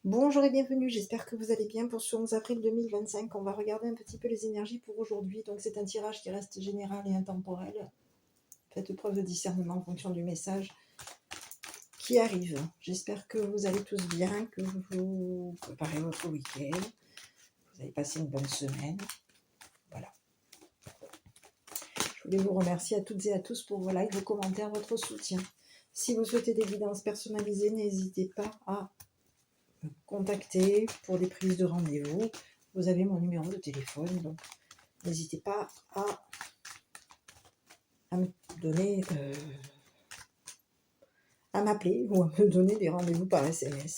Bonjour et bienvenue, j'espère que vous allez bien pour ce 11 avril 2025. On va regarder un petit peu les énergies pour aujourd'hui. Donc c'est un tirage qui reste général et intemporel. Faites preuve de discernement en fonction du message qui arrive. J'espère que vous allez tous bien, que vous préparez votre week-end, vous avez passé une bonne semaine. Voilà. Je voulais vous remercier à toutes et à tous pour vos likes, vos commentaires, votre soutien. Si vous souhaitez des guidances personnalisées, n'hésitez pas à me contacter pour des prises de rendez-vous. Vous avez mon numéro de téléphone, donc n'hésitez pas à me donner, à m'appeler ou à me donner des rendez-vous par SMS.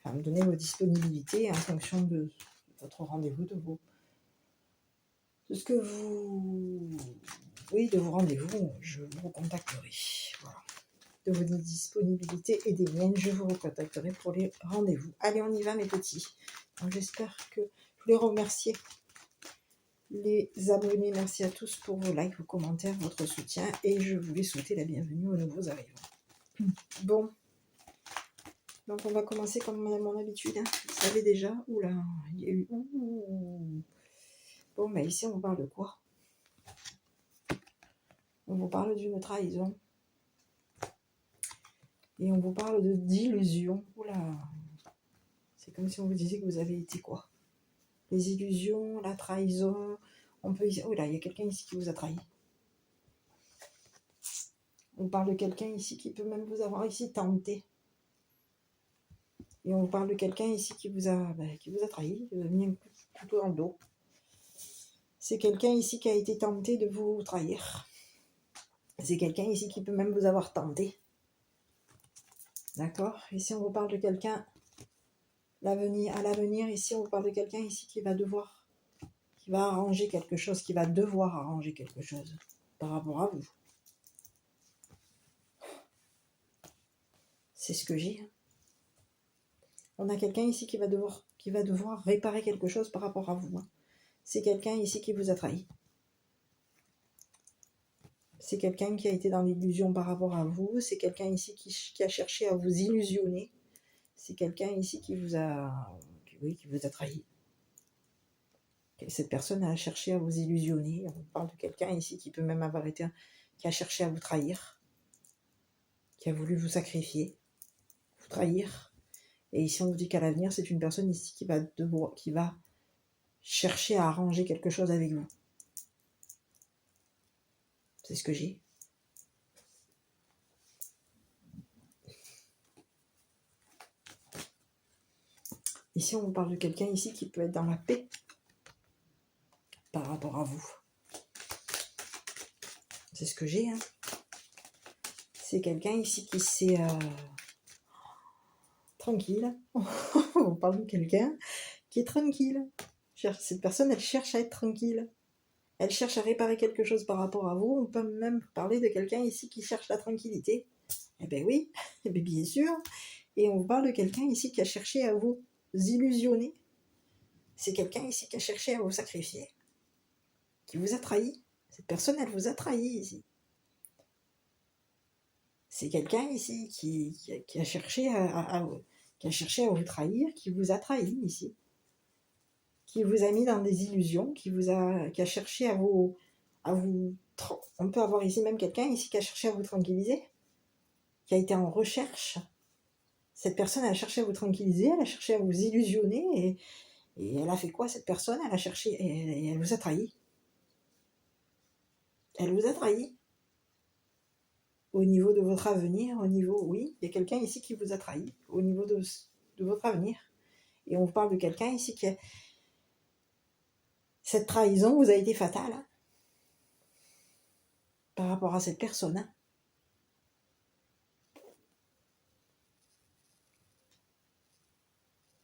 Enfin, me donner vos disponibilités en fonction de votre rendez-vous, de ce que vous... Oui, de vos rendez-vous, je vous contacterai. Voilà. De vos disponibilités et des miennes, je vous recontacterai pour les rendez-vous. Allez, on y va mes petits. J'espère que je voulais remercier les abonnés. Merci à tous pour vos likes, vos commentaires, votre soutien et je voulais souhaiter la bienvenue aux nouveaux arrivants. Bon, donc on va commencer comme à mon habitude. Vous savez déjà, oula, il y a eu... Bon, mais ici on vous parle de quoi? On vous parle d'une trahison. Et on vous parle d'illusions. Oula, c'est comme si on vous disait que vous avez été quoi? Les illusions, la trahison. On peut... Oula, il y a quelqu'un ici qui vous a trahi. On parle de quelqu'un ici qui peut même vous avoir ici tenté. Et on vous parle de quelqu'un ici qui vous a trahi, qui vous a mis un couteau dans le dos. C'est quelqu'un ici qui a été tenté de vous trahir. C'est quelqu'un ici qui peut même vous avoir tenté. D'accord? Ici, on vous parle de quelqu'un, à l'avenir, ici, on vous parle de quelqu'un ici qui va arranger quelque chose, qui va devoir arranger quelque chose par rapport à vous. C'est ce que j'ai. On a quelqu'un ici qui va devoir réparer quelque chose par rapport à vous. C'est quelqu'un ici qui vous a trahi. C'est quelqu'un qui a été dans l'illusion par rapport à vous. C'est quelqu'un ici qui a cherché à vous illusionner. C'est quelqu'un ici qui vous a trahi. Cette personne a cherché à vous illusionner. On parle de quelqu'un ici qui peut même avoir été... qui a cherché à vous trahir. Qui a voulu vous sacrifier. Vous trahir. Et ici, on vous dit qu'à l'avenir, c'est une personne ici qui va chercher à arranger quelque chose avec vous. C'est ce que j'ai. Ici, on vous parle de quelqu'un ici qui peut être dans la paix par rapport à vous. C'est ce que j'ai. C'est quelqu'un ici qui s'est... tranquille. On parle de quelqu'un qui est tranquille. Cette personne, elle cherche à être tranquille. Elle cherche à réparer quelque chose par rapport à vous. On peut même parler de quelqu'un ici qui cherche la tranquillité. Eh bien oui, eh bien sûr. Et on vous parle de quelqu'un ici qui a cherché à vous illusionner. C'est quelqu'un ici qui a cherché à vous sacrifier. Qui vous a trahi. Cette personne, elle vous a trahi ici. C'est quelqu'un ici qui a cherché à vous trahir, qui vous a trahi ici. Qui vous a mis dans des illusions, qui a cherché à vous... On peut avoir ici même quelqu'un ici qui a cherché à vous tranquilliser, qui a été en recherche. Cette personne a cherché à vous tranquilliser, elle a cherché à vous illusionner, et elle a fait quoi cette personne? Elle a cherché, et elle vous a trahi. Elle vous a trahi. Au niveau de votre avenir, oui, il y a quelqu'un ici qui vous a trahi, au niveau de votre avenir. Et on vous parle de quelqu'un ici qui a... Cette trahison vous a été fatale par rapport à cette personne.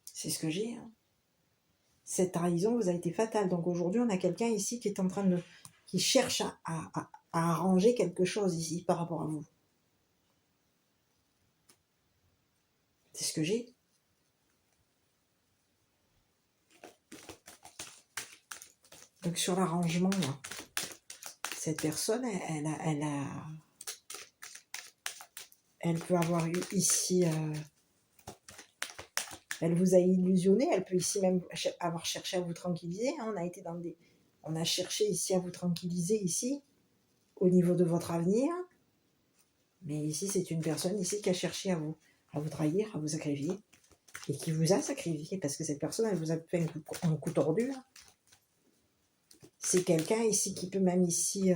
C'est ce que j'ai. Cette trahison vous a été fatale. Donc aujourd'hui, on a quelqu'un ici qui est en train qui cherche à arranger quelque chose ici par rapport à vous. C'est ce que j'ai. Donc sur l'arrangement, cette personne, elle peut avoir eu ici Elle vous a illusionné, elle peut ici même avoir cherché à vous tranquilliser. Hein. On a cherché ici à vous tranquilliser, ici, au niveau de votre avenir. Mais ici, c'est une personne ici qui a cherché à vous trahir, à vous sacrifier. Et qui vous a sacrifié, parce que cette personne, elle vous a fait un coup tordu. Hein. C'est quelqu'un ici qui peut même ici...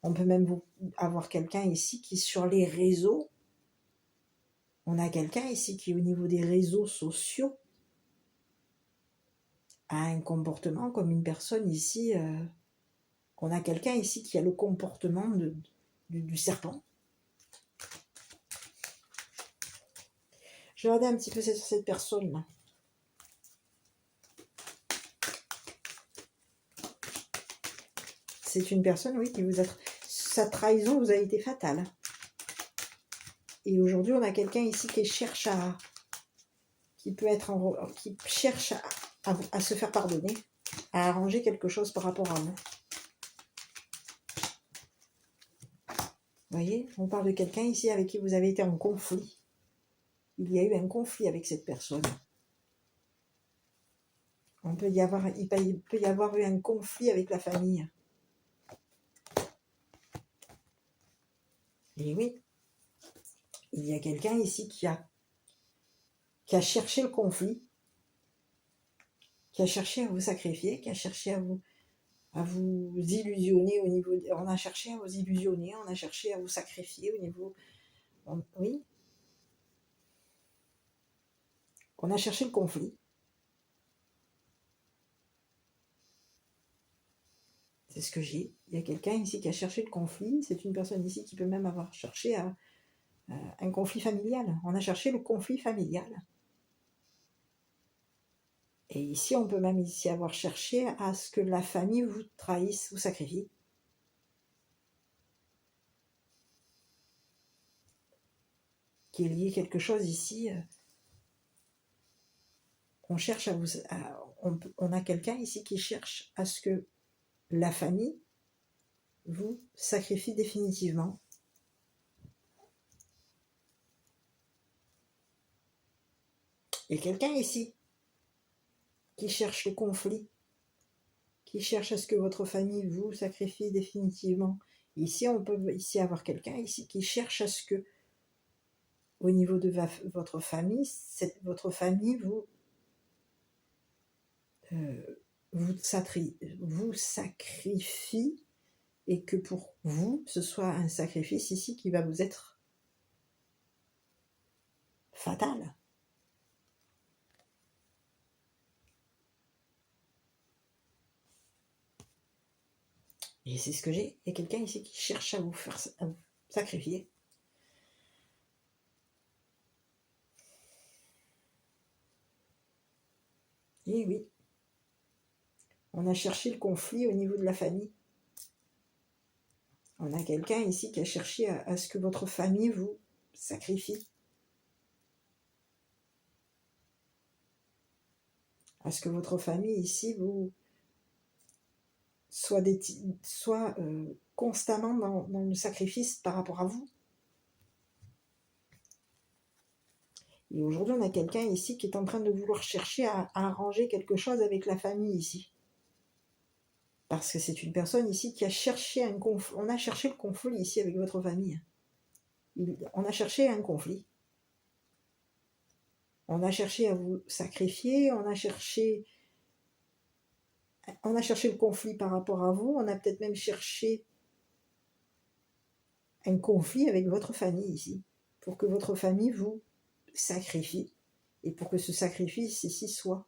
on peut même avoir quelqu'un ici qui, sur les réseaux, on a quelqu'un ici qui, au niveau des réseaux sociaux, a un comportement comme une personne ici... on a quelqu'un ici qui a le comportement du serpent. Je vais regarder un petit peu cette personne-là. C'est une personne, oui, qui vous a... Sa trahison vous a été fatale. Et aujourd'hui, on a quelqu'un ici qui cherche à... qui peut être qui cherche à se faire pardonner, à arranger quelque chose par rapport à vous. Vous voyez, on parle de quelqu'un ici avec qui vous avez été en conflit. Il y a eu un conflit avec cette personne. Il peut y avoir eu un conflit avec la famille. Et oui, il y a quelqu'un ici qui a cherché le conflit, qui a cherché à vous sacrifier, qui a cherché à vous illusionner au niveau... On a cherché à vous illusionner, on a cherché à vous sacrifier au niveau... oui. On a cherché le conflit. C'est ce que j'ai. Il y a quelqu'un ici qui a cherché le conflit. C'est une personne ici qui peut même avoir cherché un conflit familial. On a cherché le conflit familial. Et ici, on peut même ici avoir cherché à ce que la famille vous trahisse, vous sacrifie. Qu'il y ait quelque chose ici. On cherche on a quelqu'un ici qui cherche à ce que la famille vous sacrifie définitivement. Il y a quelqu'un ici qui cherche le conflit, qui cherche à ce que votre famille vous sacrifie définitivement. Ici, on peut ici avoir quelqu'un ici qui cherche à ce que, au niveau de votre famille, votre famille vous sacrifie, et que pour vous, ce soit un sacrifice ici qui va vous être fatal. Et c'est ce que j'ai. Il y a quelqu'un ici qui cherche à vous sacrifier. Et oui, on a cherché le conflit au niveau de la famille. On a quelqu'un ici qui a cherché à ce que votre famille vous sacrifie. À ce que votre famille ici vous soit constamment dans le sacrifice par rapport à vous. Et aujourd'hui, on a quelqu'un ici qui est en train de vouloir chercher à arranger quelque chose avec la famille ici. Parce que c'est une personne ici qui a cherché un conflit. On a cherché le conflit ici avec votre famille. On a cherché un conflit. On a cherché à vous sacrifier, on a cherché le conflit par rapport à vous, on a peut-être même cherché un conflit avec votre famille ici, pour que votre famille vous sacrifie, et pour que ce sacrifice ici soit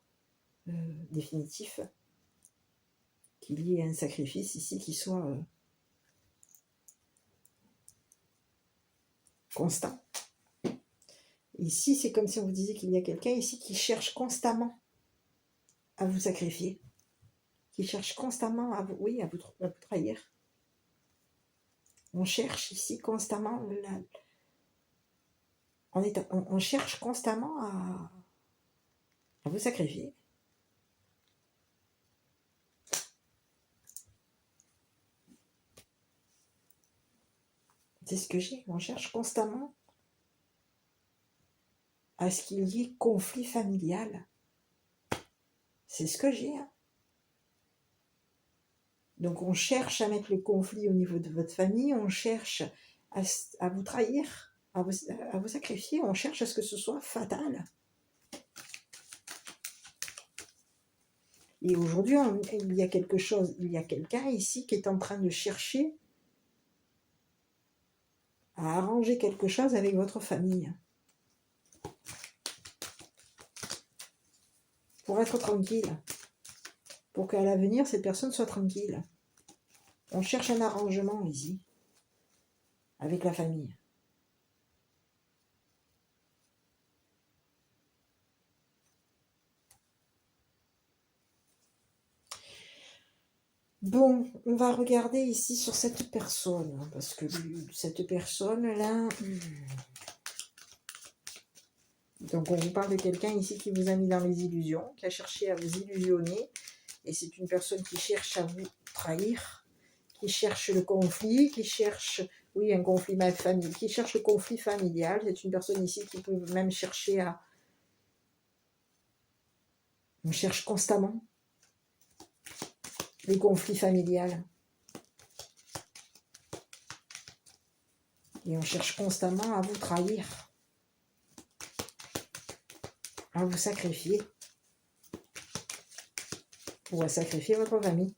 définitif, qu'il y ait un sacrifice ici qui soit constant. Ici, c'est comme si on vous disait qu'il y a quelqu'un ici qui cherche constamment à vous sacrifier, qui cherche constamment à vous trahir. On cherche ici constamment on cherche constamment à vous sacrifier. C'est ce que j'ai. On cherche constamment à ce qu'il y ait conflit familial. C'est ce que j'ai. Hein. Donc on cherche à mettre le conflit au niveau de votre famille, on cherche à vous trahir, à vous sacrifier, on cherche à ce que ce soit fatal. Et aujourd'hui, il y a quelque chose, il y a quelqu'un ici qui est en train de chercher à arranger quelque chose avec votre famille. Pour être tranquille. Pour qu'à l'avenir, cette personne soit tranquille. On cherche un arrangement ici, avec la famille. Bon, on va regarder ici sur cette personne, hein, parce que cette personne-là... Donc on vous parle de quelqu'un ici qui vous a mis dans les illusions, qui a cherché à vous illusionner, et c'est une personne qui cherche à vous trahir, qui cherche le conflit, qui cherche, oui, un conflit familial, qui cherche le conflit familial. C'est une personne ici qui peut même chercher à... On cherche constamment le conflit familial. Et on cherche constamment à vous trahir, à vous sacrifier, ou à sacrifier votre famille.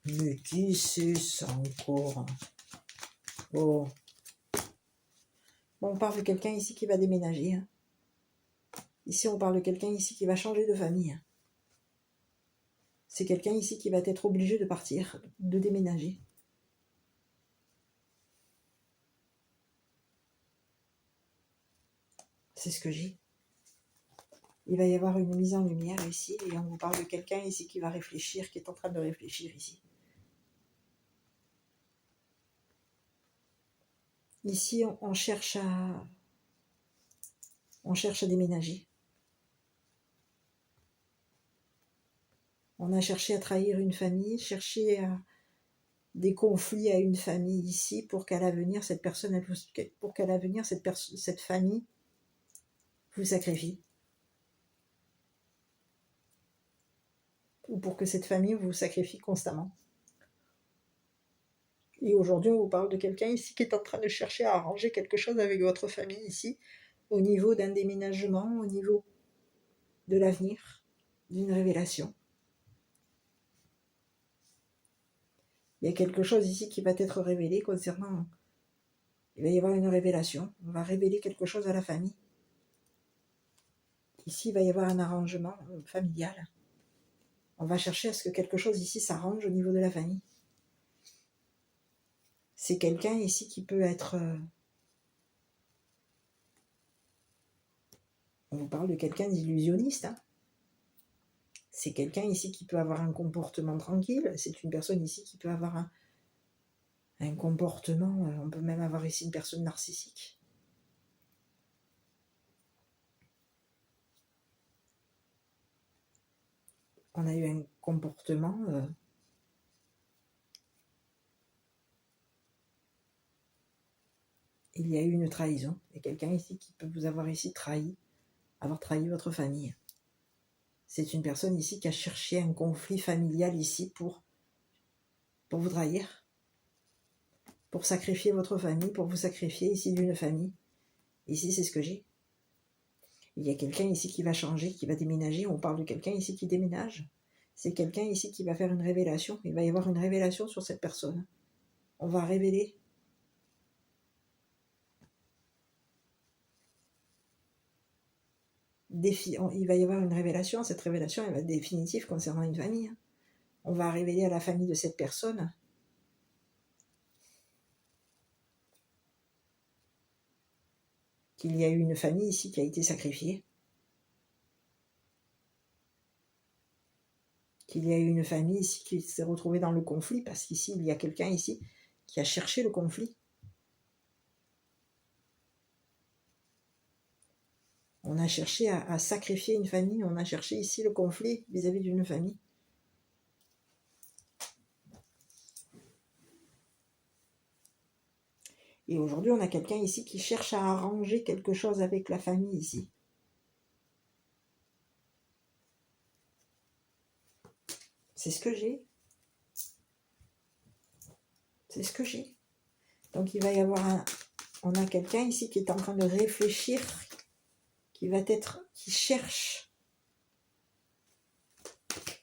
Mais qui c'est ça encore? Oh. Bon, on parle de quelqu'un ici qui va déménager. Hein. Ici, on parle de quelqu'un ici qui va changer de famille. Hein. C'est quelqu'un ici qui va être obligé de partir, de déménager. C'est ce que j'ai. Il va y avoir une mise en lumière ici, et on vous parle de quelqu'un ici qui va réfléchir, qui est en train de réfléchir ici. Ici, on cherche à déménager. On a cherché à trahir une famille, cherché à des conflits à une famille ici pour qu'à l'avenir cette personne, cette famille vous sacrifie. Ou pour que cette famille vous sacrifie constamment. Et aujourd'hui, on vous parle de quelqu'un ici qui est en train de chercher à arranger quelque chose avec votre famille ici, au niveau d'un déménagement, au niveau de l'avenir, d'une révélation. Il y a quelque chose ici qui va être révélé concernant... Il va y avoir une révélation. On va révéler quelque chose à la famille. Ici, il va y avoir un arrangement familial. On va chercher à ce que quelque chose ici s'arrange au niveau de la famille. C'est quelqu'un ici qui peut être... On vous parle de quelqu'un d'illusionniste. Hein. C'est quelqu'un ici qui peut avoir un comportement tranquille. C'est une personne ici qui peut avoir un comportement... On peut même avoir ici une personne narcissique. On a eu un comportement... il y a eu une trahison. Il y a quelqu'un ici qui peut vous avoir ici trahi, avoir trahi votre famille. C'est une personne ici qui a cherché un conflit familial ici pour vous trahir, pour sacrifier votre famille, pour vous sacrifier ici d'une famille. Ici, c'est ce que j'ai. Il y a quelqu'un ici qui va changer, qui va déménager. On parle de quelqu'un ici qui déménage. C'est quelqu'un ici qui va faire une révélation. Il va y avoir une révélation sur cette personne. On va révéler. Il va y avoir une révélation. Cette révélation, elle va être définitive concernant une famille. On va révéler à la famille de cette personne qu'il y a eu une famille ici qui a été sacrifiée. Qu'il y a eu une famille ici qui s'est retrouvée dans le conflit, parce qu'ici, il y a quelqu'un ici qui a cherché le conflit. On a cherché à sacrifier une famille, on a cherché ici le conflit vis-à-vis d'une famille. Et aujourd'hui, on a quelqu'un ici qui cherche à arranger quelque chose avec la famille ici. C'est ce que j'ai. C'est ce que j'ai. Donc il va y avoir on a quelqu'un ici qui est en train de réfléchir, qui cherche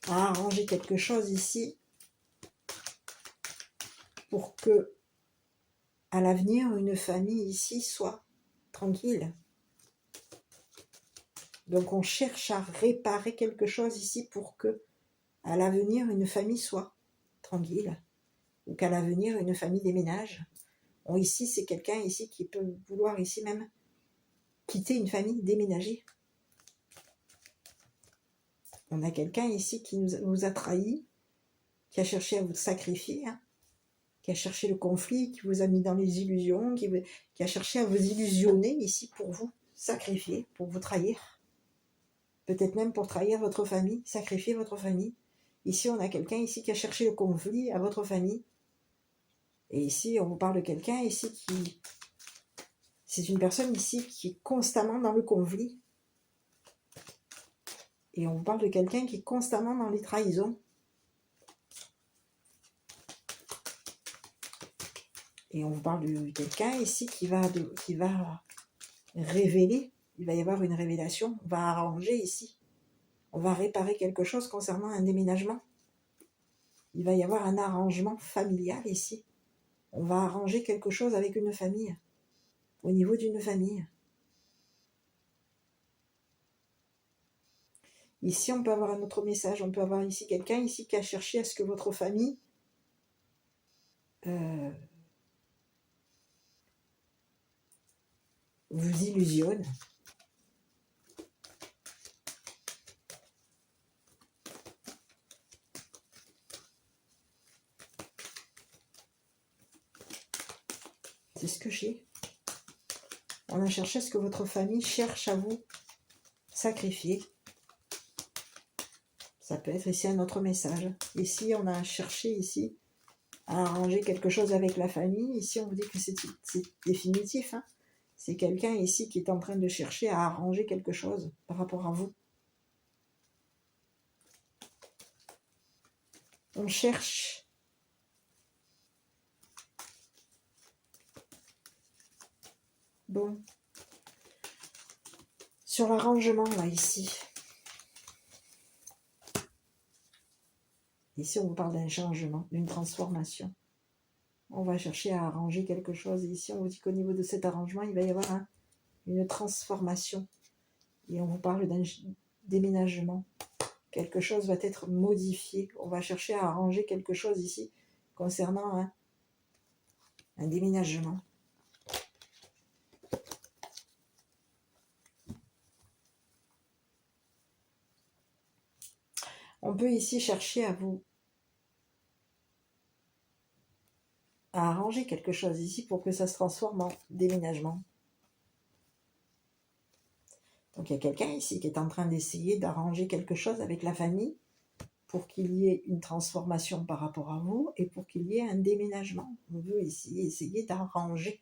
à arranger quelque chose ici pour que à l'avenir une famille ici soit tranquille. Donc on cherche à réparer quelque chose ici pour que à l'avenir une famille soit tranquille, ou qu'à l'avenir une famille déménage. Bon, ici c'est quelqu'un ici qui peut vouloir ici même quitter une famille, déménager. On a quelqu'un ici qui vous a trahi, qui a cherché à vous sacrifier, hein, qui a cherché le conflit, qui vous a mis dans les illusions, qui a cherché à vous illusionner ici pour vous sacrifier, pour vous trahir. Peut-être même pour trahir votre famille, sacrifier votre famille. Ici, on a quelqu'un ici qui a cherché le conflit à votre famille. Et ici, on vous parle de quelqu'un ici qui... C'est une personne ici qui est constamment dans le conflit. Et on vous parle de quelqu'un qui est constamment dans les trahisons. Et on vous parle de quelqu'un ici qui va révéler. Il va y avoir une révélation. On va arranger ici. On va réparer quelque chose concernant un déménagement. Il va y avoir un arrangement familial ici. On va arranger quelque chose avec une famille. Au niveau d'une famille. Ici, on peut avoir un autre message. On peut avoir ici quelqu'un ici qui a cherché à ce que votre famille vous illusionne. C'est ce que j'ai. On a cherché à ce que votre famille cherche à vous sacrifier. Ça peut être ici un autre message. Ici, on a cherché ici à arranger quelque chose avec la famille. Ici, on vous dit que c'est définitif. Hein. C'est quelqu'un ici qui est en train de chercher à arranger quelque chose par rapport à vous. On cherche. Bon. Sur l'arrangement, là, ici. Ici, on vous parle d'un changement, d'une transformation. On va chercher à arranger quelque chose. Et ici, on vous dit qu'au niveau de cet arrangement, il va y avoir une transformation. Et on vous parle d'un déménagement. Quelque chose va être modifié. On va chercher à arranger quelque chose ici concernant un déménagement. On peut ici chercher à arranger quelque chose ici pour que ça se transforme en déménagement. Donc il y a quelqu'un ici qui est en train d'essayer d'arranger quelque chose avec la famille pour qu'il y ait une transformation par rapport à vous et pour qu'il y ait un déménagement. On veut ici essayer d'arranger.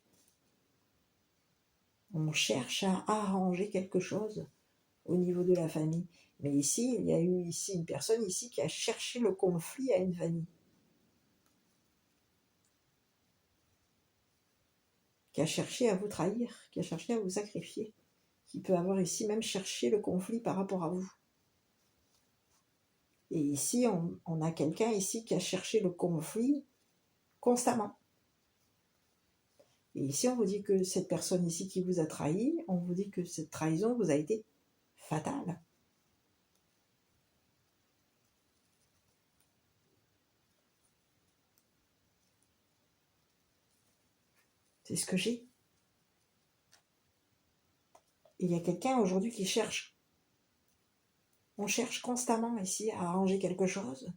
On cherche à arranger quelque chose au niveau de la famille. Mais ici, il y a eu ici une personne ici qui a cherché le conflit à une famille. Qui a cherché à vous trahir, qui a cherché à vous sacrifier. Qui peut avoir ici même cherché le conflit par rapport à vous. Et ici, on a quelqu'un ici qui a cherché le conflit constamment. Et ici, on vous dit que cette personne ici qui vous a trahi, on vous dit que cette trahison vous a été fatale. C'est ce que j'ai. Et il y a quelqu'un aujourd'hui qui cherche. On cherche constamment ici à arranger quelque chose.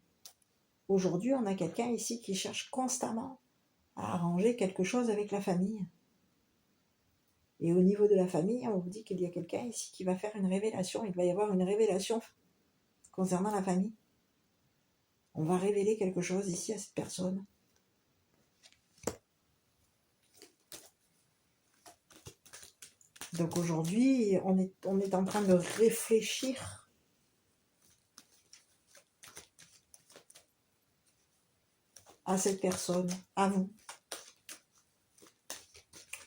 Aujourd'hui, on a quelqu'un ici qui cherche constamment à arranger quelque chose avec la famille. Et au niveau de la famille, on vous dit qu'il y a quelqu'un ici qui va faire une révélation. Il va y avoir une révélation concernant la famille. On va révéler quelque chose ici à cette personne. Donc aujourd'hui, on est en train de réfléchir à cette personne, à vous.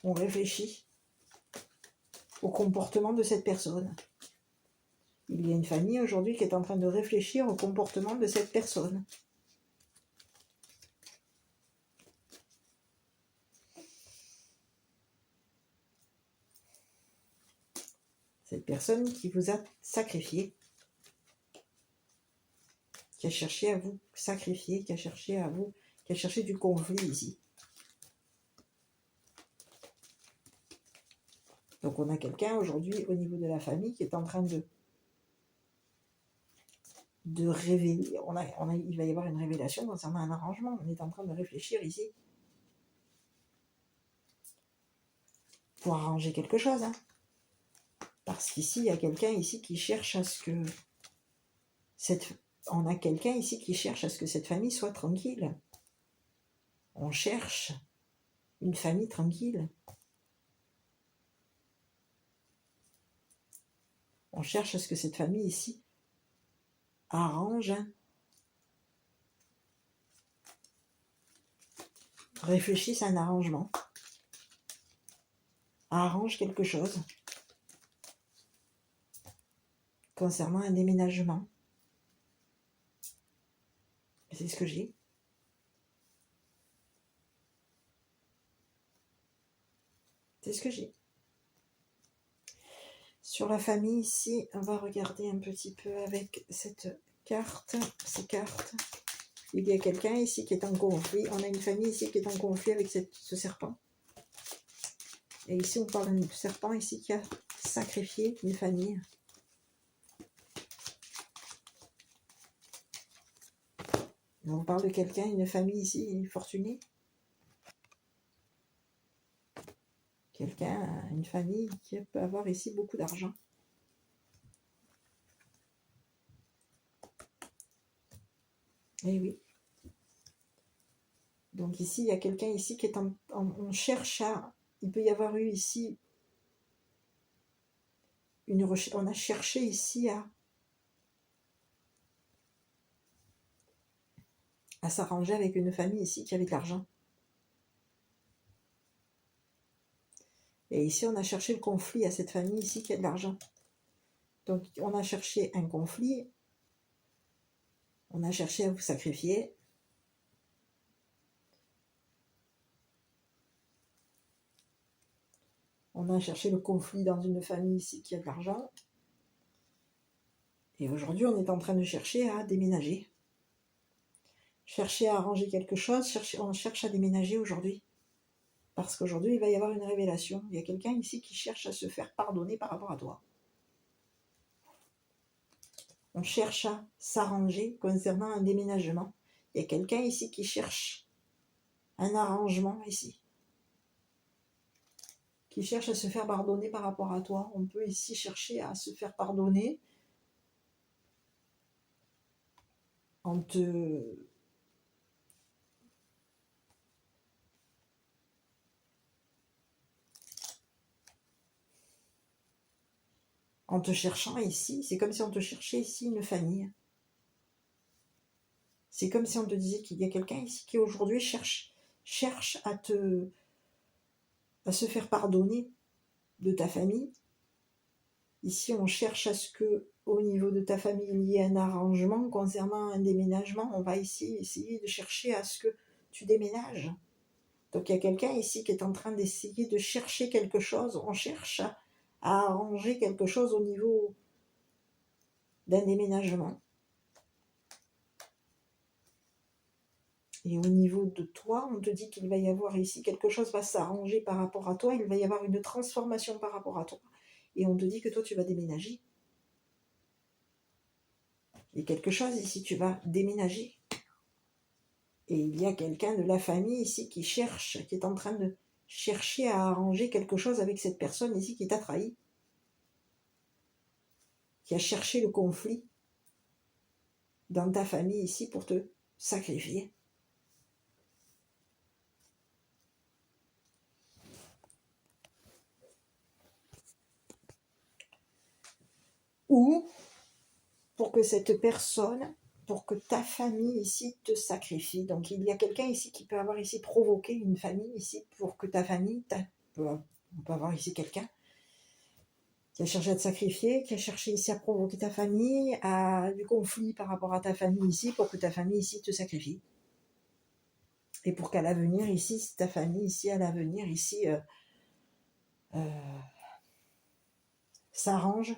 On réfléchit au comportement de cette personne. Il y a une famille aujourd'hui qui est en train de réfléchir au comportement de cette personne. Cette personne qui vous a sacrifié, qui a cherché à vous sacrifier, qui a cherché du conflit ici. Donc on a quelqu'un aujourd'hui au niveau de la famille qui est en train de révéler, il va y avoir une révélation concernant un arrangement. On est en train de réfléchir ici pour arranger quelque chose. Hein. Parce qu'ici, il y a quelqu'un ici qui cherche à ce que on a quelqu'un ici qui cherche à ce que cette famille soit tranquille. On cherche une famille tranquille. On cherche à ce que cette famille ici arrange, réfléchisse à un arrangement, arrange quelque chose concernant un déménagement. C'est ce que j'ai. C'est ce que j'ai. Sur la famille ici, on va regarder un petit peu avec cette carte, ces cartes. Il y a quelqu'un ici qui est en conflit. On a une famille ici qui est en conflit avec ce serpent. Et ici, on parle d'un serpent ici qui a sacrifié une famille. On parle de quelqu'un, une famille ici fortunée. Quelqu'un, une famille qui peut avoir ici beaucoup d'argent. Eh oui. Donc ici, il y a quelqu'un ici qui est on cherche à... Il peut y avoir eu ici une recherche. On a cherché ici à s'arranger avec une famille ici qui avait de l'argent. Et ici, on a cherché le conflit à cette famille ici qui a de l'argent. Donc, on a cherché un conflit. On a cherché à vous sacrifier. On a cherché le conflit dans une famille ici qui a de l'argent. Et aujourd'hui, on est en train de chercher à déménager. Chercher à arranger quelque chose. On cherche à déménager aujourd'hui. Parce qu'aujourd'hui, il va y avoir une révélation. Il y a quelqu'un ici qui cherche à se faire pardonner par rapport à toi. On cherche à s'arranger concernant un déménagement. Il y a quelqu'un ici qui cherche un arrangement ici. Qui cherche à se faire pardonner par rapport à toi. On peut ici chercher à se faire pardonner en te cherchant ici. C'est comme si on te cherchait ici une famille. C'est comme si on te disait qu'il y a quelqu'un ici qui aujourd'hui cherche à se faire pardonner de ta famille. Ici, on cherche à ce que, au niveau de ta famille, il y ait un arrangement concernant un déménagement. On va ici essayer de chercher à ce que tu déménages. Donc, il y a quelqu'un ici qui est en train d'essayer de chercher quelque chose. On cherche à arranger quelque chose au niveau d'un déménagement. Et au niveau de toi, on te dit qu'il va y avoir ici, quelque chose va s'arranger par rapport à toi, il va y avoir une transformation par rapport à toi. Et on te dit que toi, tu vas déménager. Et quelque chose ici, tu vas déménager. Et il y a quelqu'un de la famille ici qui est en train de chercher à arranger quelque chose avec cette personne ici qui t'a trahi. Qui a cherché le conflit dans ta famille ici pour te sacrifier. Ou pour que cette personne pour que ta famille ici te sacrifie. Donc il y a quelqu'un ici qui peut avoir ici provoqué une famille ici pour que ta famille, on peut avoir ici quelqu'un qui a cherché à te sacrifier, qui a cherché ici à provoquer ta famille, à du conflit par rapport à ta famille ici, pour que ta famille ici te sacrifie. Et pour qu'à l'avenir ici, ta famille ici, à l'avenir ici, s'arrange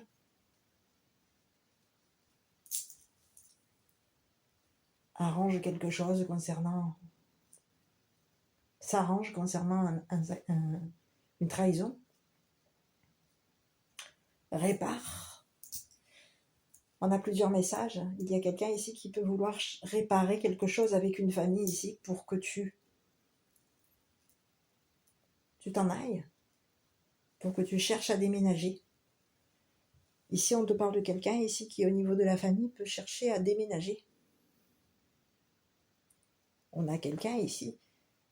arrange quelque chose concernant s'arrange concernant une trahison, répare. On a plusieurs messages. Il y a quelqu'un ici qui peut vouloir réparer quelque chose avec une famille ici pour que tu t'en ailles, pour que tu cherches à déménager. Ici, on te parle de quelqu'un ici qui, au niveau de la famille, peut chercher à déménager. On a quelqu'un ici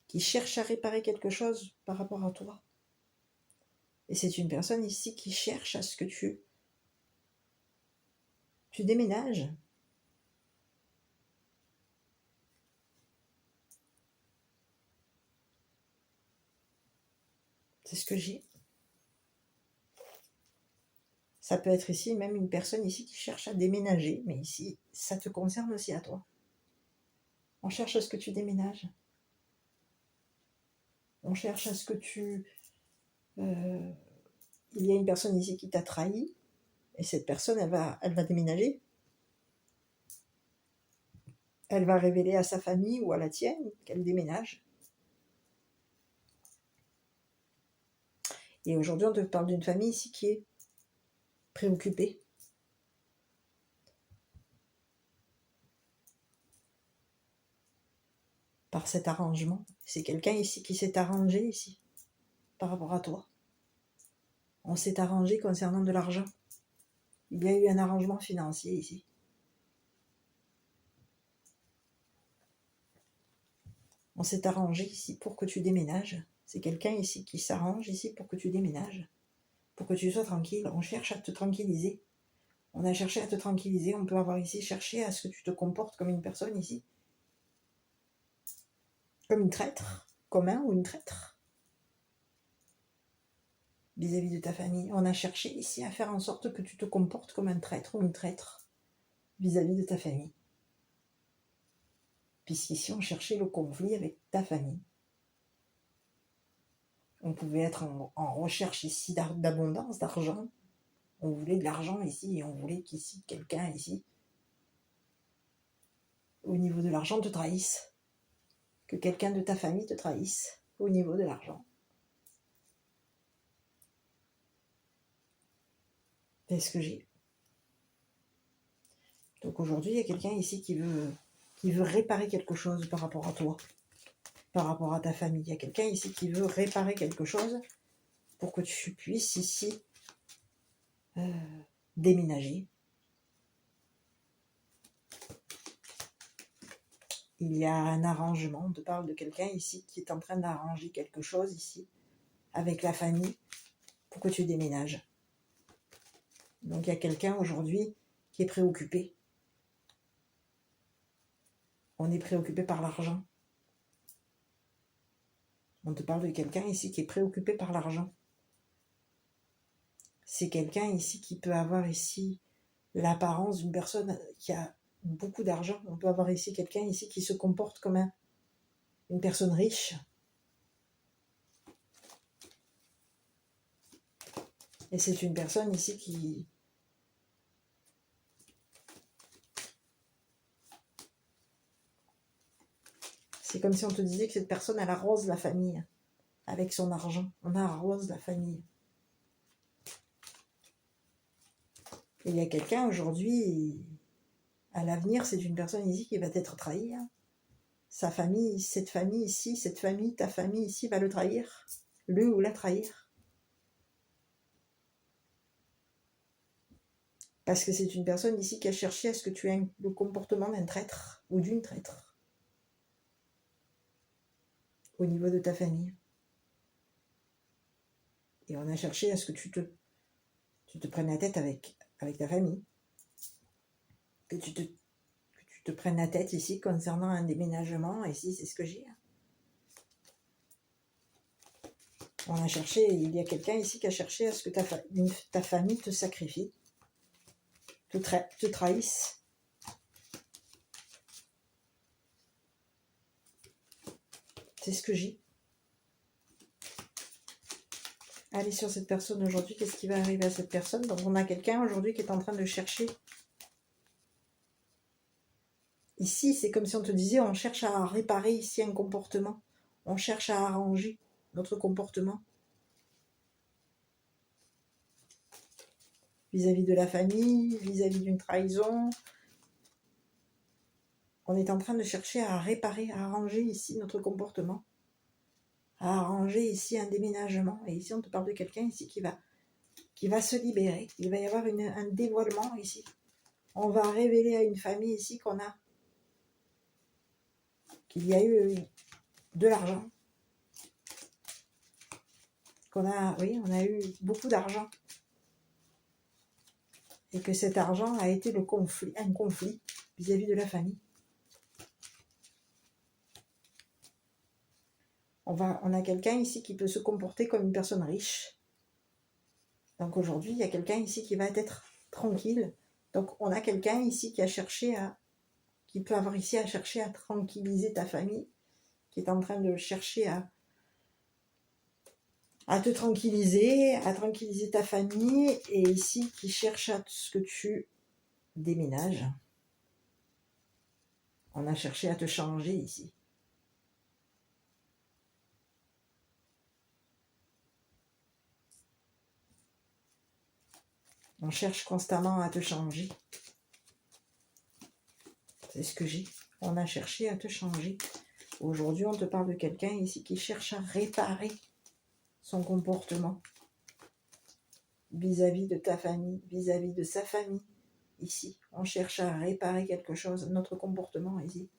qui cherche à réparer quelque chose par rapport à toi. Et c'est une personne ici qui cherche à ce que tu déménages. C'est ce que j'ai. Ça peut être ici même une personne ici qui cherche à déménager, mais ici, ça te concerne aussi à toi. On cherche à ce que tu déménages. On cherche à ce que tu... il y a une personne ici qui t'a trahi, et cette personne, elle va déménager. Elle va révéler à sa famille ou à la tienne qu'elle déménage. Et aujourd'hui, on te parle d'une famille ici qui est préoccupée. Par cet arrangement. C'est quelqu'un ici qui s'est arrangé ici, par rapport à toi. On s'est arrangé concernant de l'argent. Il y a eu un arrangement financier ici. On s'est arrangé ici pour que tu déménages. C'est quelqu'un ici qui s'arrange ici pour que tu déménages. Pour que tu sois tranquille. On cherche à te tranquilliser. On a cherché à te tranquilliser. On peut avoir ici cherché à ce que tu te comportes comme une personne ici. Comme une traître. Comme un ou une traître. Vis-à-vis de ta famille. On a cherché ici à faire en sorte que tu te comportes comme un traître ou une traître. Vis-à-vis de ta famille. Puisqu'ici, on cherchait le conflit avec ta famille. On pouvait être en recherche ici d'abondance, d'argent. On voulait de l'argent ici et on voulait qu'ici, quelqu'un ici, au niveau de l'argent, te trahisse. Que quelqu'un de ta famille te trahisse au niveau de l'argent. C'est ce que j'ai. Donc aujourd'hui, il y a quelqu'un ici qui veut réparer quelque chose par rapport à toi, par rapport à ta famille. Il y a quelqu'un ici qui veut réparer quelque chose pour que tu puisses ici déménager. Il y a un arrangement, on te parle de quelqu'un ici qui est en train d'arranger quelque chose ici avec la famille pour que tu déménages. Donc il y a quelqu'un aujourd'hui qui est préoccupé. On est préoccupé par l'argent. On te parle de quelqu'un ici qui est préoccupé par l'argent. C'est quelqu'un ici qui peut avoir ici l'apparence d'une personne qui a beaucoup d'argent. On peut avoir ici quelqu'un ici qui se comporte comme une personne riche. Et c'est une personne ici qui... C'est comme si on te disait que cette personne, elle arrose la famille avec son argent. On arrose la famille. Et il y a quelqu'un aujourd'hui, à l'avenir, c'est une personne ici qui va être trahie. Sa famille, cette famille ici, cette famille, ta famille ici va le trahir. Le ou la trahir. Parce que c'est une personne ici qui a cherché à ce que tu aies le comportement d'un traître ou d'une traître. Au niveau de ta famille. Et on a cherché à ce que tu te prennes la tête avec ta famille. Que tu te prennent la tête ici concernant un déménagement. Ici, c'est ce que j'ai. On a cherché, il y a quelqu'un ici qui a cherché à ce que ta famille te sacrifie, te trahisse. C'est ce que j'ai. Allez sur cette personne aujourd'hui, qu'est-ce qui va arriver à cette personne? Donc on a quelqu'un aujourd'hui qui est en train de chercher. Ici, c'est comme si on te disait, on cherche à réparer ici un comportement. On cherche à arranger notre comportement. Vis-à-vis de la famille, vis-à-vis d'une trahison. On est en train de chercher à réparer, à arranger ici notre comportement. À arranger ici un déménagement. Et ici, on te parle de quelqu'un ici qui va se libérer. Il va y avoir un dévoilement ici. On va révéler à une famille ici qu'il y a eu de l'argent. On a eu beaucoup d'argent. Et que cet argent a été un conflit vis-à-vis de la famille. On a quelqu'un ici qui peut se comporter comme une personne riche. Donc aujourd'hui, il y a quelqu'un ici qui va être tranquille. Donc on a quelqu'un ici qui peut avoir ici à chercher à tranquilliser ta famille, qui est en train de chercher à te tranquilliser, à tranquilliser ta famille, et ici qui cherche à ce que tu déménages. On a cherché à te changer ici. On cherche constamment à te changer. C'est ce que j'ai. On a cherché à te changer. Aujourd'hui, on te parle de quelqu'un ici qui cherche à réparer son comportement vis-à-vis de ta famille, vis-à-vis de sa famille. Ici, on cherche à réparer quelque chose, notre comportement ici.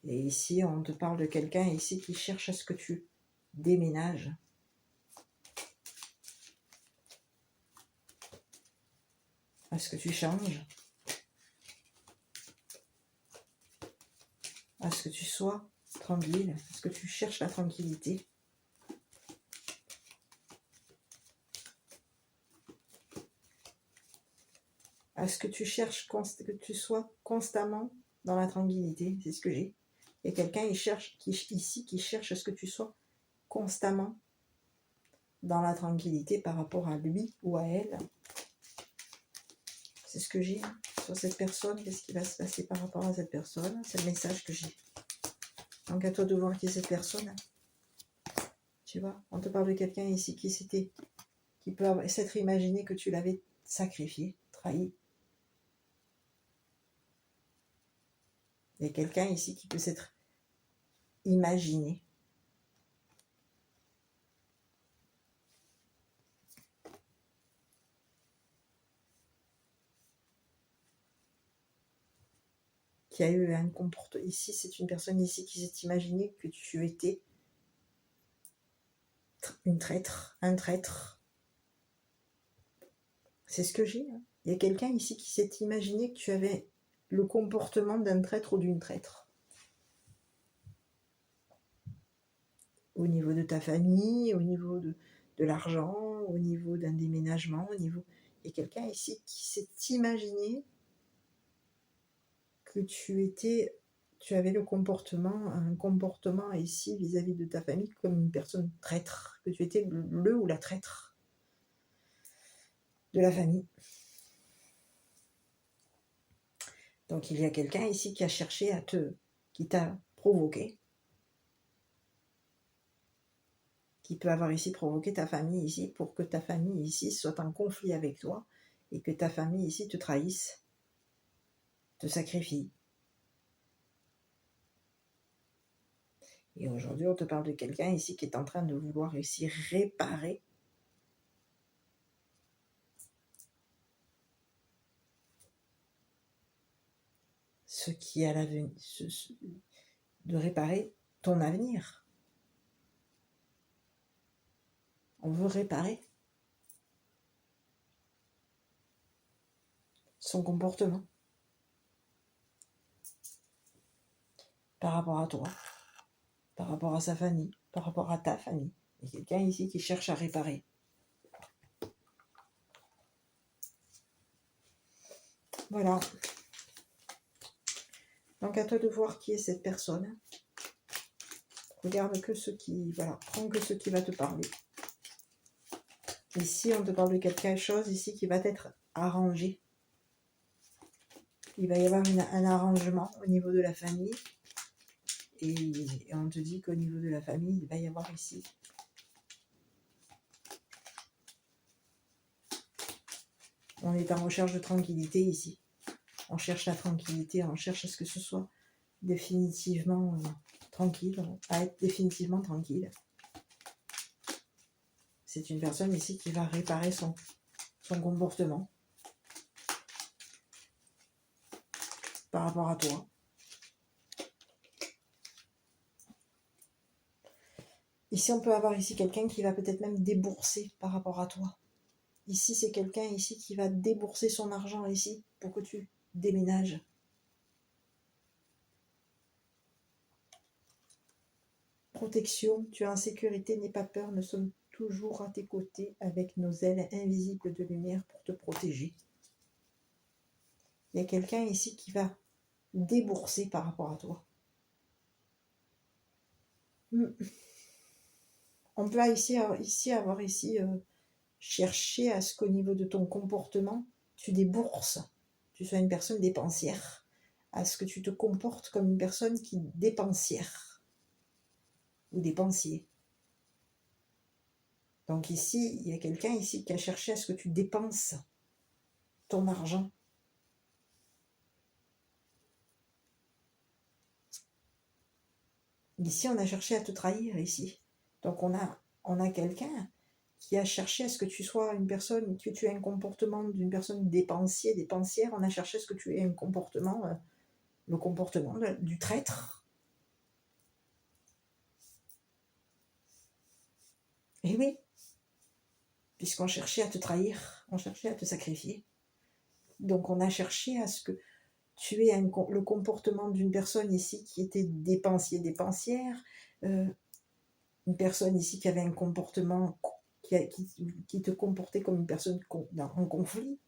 Et ici, on te parle de quelqu'un ici qui cherche à ce que tu déménages. À ce que tu changes. À ce que tu sois tranquille. À ce que tu cherches la tranquillité. À ce que tu cherches, que tu sois constamment dans la tranquillité. C'est ce que j'ai. Et quelqu'un qui cherche à ce que tu sois constamment dans la tranquillité par rapport à lui ou à elle. C'est ce que j'ai sur cette personne. Qu'est-ce qui va se passer par rapport à cette personne? C'est le message que j'ai. Donc à toi de voir qui est cette personne. Tu vois, on te parle de quelqu'un ici qui peut s'être imaginé que tu l'avais sacrifié, trahi. Il y a quelqu'un ici qui peut s'être imaginé. Qui a eu un comportement. Ici, c'est une personne ici qui s'est imaginé que tu étais une traître, un traître. C'est ce que j'ai. Il y a quelqu'un ici qui s'est imaginé que tu avais le comportement d'un traître ou d'une traître. Au niveau de ta famille, au niveau de l'argent, au niveau d'un déménagement, il y a quelqu'un ici qui s'est imaginé que tu avais un comportement ici vis-à-vis de ta famille comme une personne traître, que tu étais le ou la traître de la famille. Donc il y a quelqu'un ici qui a cherché qui t'a provoqué, qui peut avoir ici provoqué ta famille ici pour que ta famille ici soit en conflit avec toi et que ta famille ici te trahisse, te sacrifie. Et aujourd'hui, on te parle de quelqu'un ici qui est en train de vouloir ici réparer ce qui est à l'avenir, de réparer ton avenir. On veut réparer son comportement. par rapport à toi, par rapport à sa famille, par rapport à ta famille. Il y a quelqu'un ici qui cherche à réparer. Voilà. Donc à toi de voir qui est cette personne. Regarde que ce qui... Voilà, prends que ce qui va te parler. Ici, on te parle de quelque chose ici qui va être arrangé. Il va y avoir un arrangement au niveau de la famille. Et on te dit qu'au niveau de la famille, il va y avoir ici. On est en recherche de tranquillité ici. On cherche la tranquillité, on cherche à ce que ce soit définitivement tranquille, à être définitivement tranquille. C'est une personne ici qui va réparer son comportement par rapport à toi. Ici, on peut avoir ici quelqu'un qui va peut-être même débourser par rapport à toi. Ici, c'est quelqu'un ici qui va débourser son argent ici pour que tu déménages. Protection, tu es en sécurité, n'aie pas peur, nous sommes toujours à tes côtés avec nos ailes invisibles de lumière pour te protéger. Il y a quelqu'un ici qui va débourser par rapport à toi. On peut ici avoir chercher à ce qu'au niveau de ton comportement, tu débourses, tu sois une personne dépensière, à ce que tu te comportes comme une personne qui dépensière ou dépensier. Donc ici, il y a quelqu'un ici qui a cherché à ce que tu dépenses ton argent. Ici, on a cherché à te trahir ici. Donc on a quelqu'un qui a cherché à ce que tu sois une personne, que tu aies un comportement d'une personne dépensière. On a cherché à ce que tu aies un comportement, le comportement du traître. Et oui, puisqu'on cherchait à te trahir, on cherchait à te sacrifier. Donc on a cherché à ce que tu aies le comportement d'une personne ici qui était dépensière, une personne ici qui avait un comportement qui te comportait comme une personne en conflit.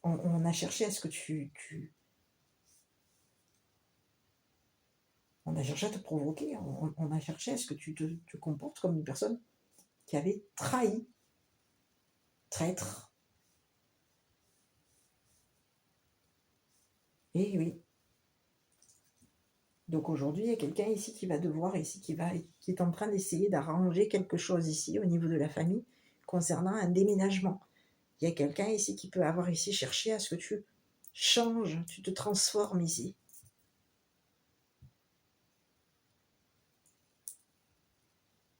On a cherché à ce que on a cherché à te provoquer, on a cherché à ce que tu te comportes comme une personne qui avait trahi, traître. Et oui. Donc aujourd'hui, il y a quelqu'un ici qui va devoir, ici, qui est en train d'essayer d'arranger quelque chose ici au niveau de la famille concernant un déménagement. Il y a quelqu'un ici qui peut avoir ici cherché à ce que tu changes, tu te transformes ici.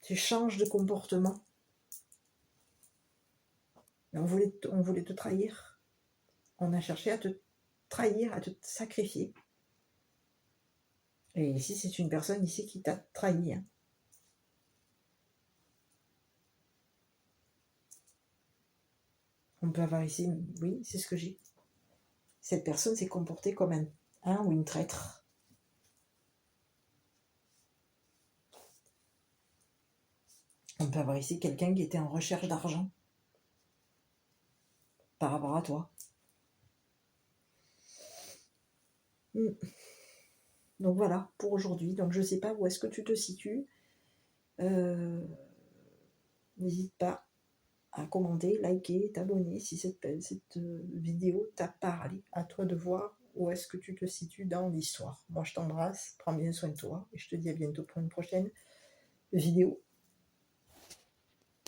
Tu changes de comportement. On voulait te trahir. On a cherché à te trahir, à te sacrifier. Et ici, c'est une personne ici qui t'a trahi. On peut avoir ici, oui, c'est ce que j'ai. Cette personne s'est comportée comme un ou une traître. On peut avoir ici quelqu'un qui était en recherche d'argent par rapport à toi. Donc voilà, pour aujourd'hui. Donc je ne sais pas où est-ce que tu te situes. N'hésite pas à commenter, liker, t'abonner si cette vidéo t'a parlé. À toi de voir où est-ce que tu te situes dans l'histoire. Moi je t'embrasse, prends bien soin de toi et je te dis à bientôt pour une prochaine vidéo.